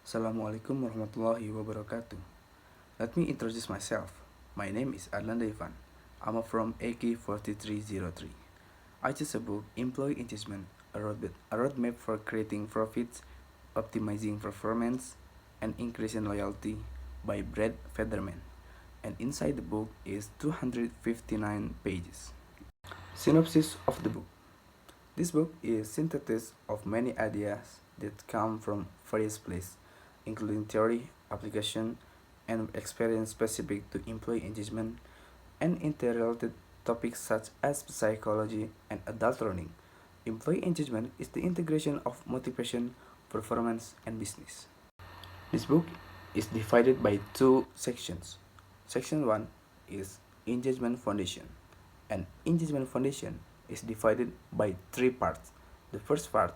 Assalamualaikum warahmatullahi wabarakatuh. Let me introduce myself. My name is Adlan Dhaifan. I'm from AK4303. I choose a book, Employee Engagement, a roadmap for creating profits, optimizing performance, and increasing loyalty by Federman. And inside the book is 259 pages. Synopsis of the book. This book is synthesis of many ideas that come from various places, including theory, application, and experience specific to employee engagement and interrelated topics such as psychology and adult learning. Employee engagement is the integration of motivation, performance, and business. This book is divided by two sections. Section 1 is Engagement Foundation, and Engagement Foundation is divided by three parts. The first part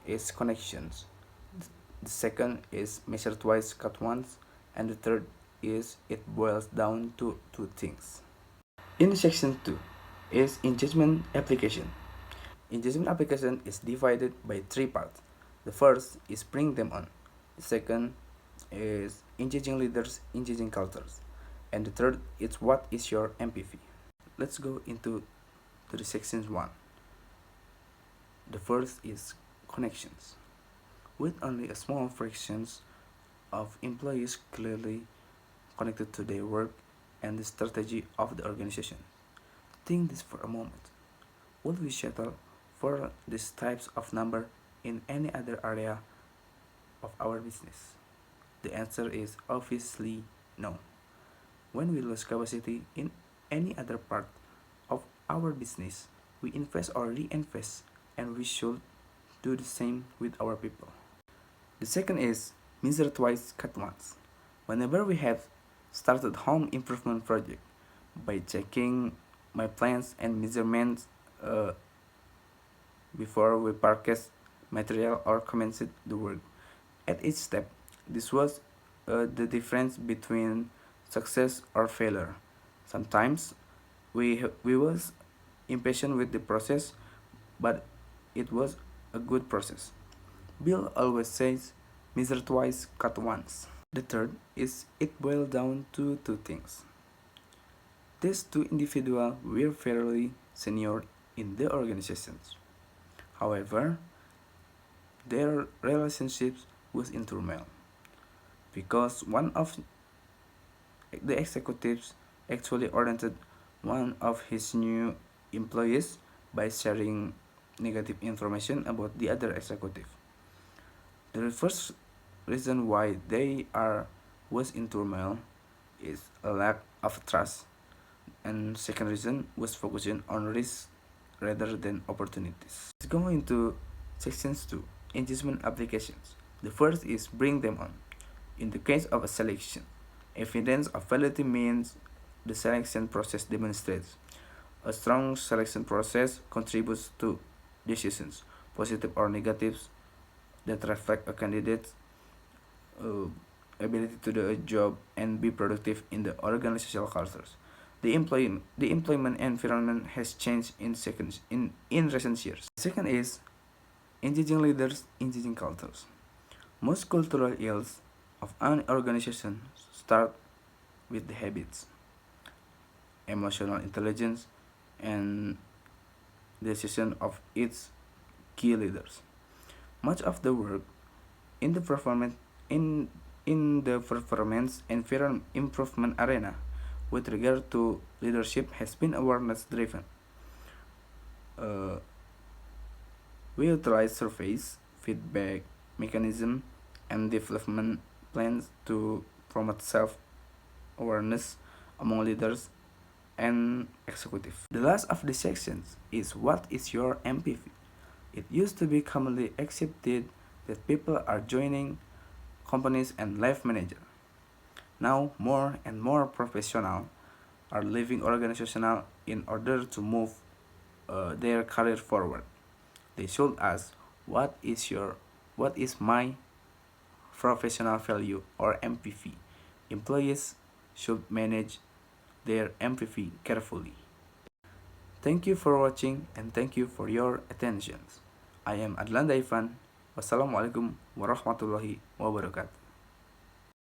is connections, the second is measure twice, cut once, and the third is it boils down to two things. In section 2 is engagement application. Engagement application is divided by three parts. The first is bring them on. The second is engaging leaders, engaging cultures. And the third is what is your MPV. Let's go into the sections 1. The first is connections. With only a small fractions of employees clearly connected to their work and the strategy of the organization. Think this for a moment. Would we settle for these types of number in any other area of our business? The answer is obviously no. When we lose capacity in any other part of our business, we invest or reinvest, and we should do the same with our people. The second is measure twice, cut once. Whenever we have started home improvement project, by checking my plans and measurements before we purchase material or commence the work. At each step, this was the difference between success or failure. Sometimes we was impatient with the process, but it was a good process. Bill always says, measure twice, cut once. The third is it boiled down to two things. These two individuals were fairly senior in the organizations. However, their relationships was informal because one of the executives actually oriented one of his new employees by sharing negative information about the other executive. The first reason why they was informal is a lack of trust, and second reason was focusing on risk rather than opportunities. Let's go into sections 2, engagement applications. The first is bring them on. In the case of a selection, evidence of validity means the selection process demonstrates. A strong selection process contributes to decisions, positive or negatives, that reflect a candidate's ability to do a job and be productive in the organizational cultures. The employment environment has changed in recent years. Second is engaging leaders, engaging cultures. Most cultural ills of an organization start with the habits, emotional intelligence, and decision of its key leaders. Much of the work in the performance improvement arena with regard to leadership has been awareness driven. We utilize surveys, feedback mechanism, and development plans to promote self-awareness among leaders and executives. The last of the sections is what is your MPV? It used to be commonly accepted that people are joining companies and life manager. Now more and more professionals are leaving organizational in order to move their career forward. They should ask, what is my professional value or MPV? Employees should manage their MPV carefully. Thank you for watching and thank you for your attention. I am Adlan Dhaifan. Wassalamualaikum warahmatullahi wabarakatuh.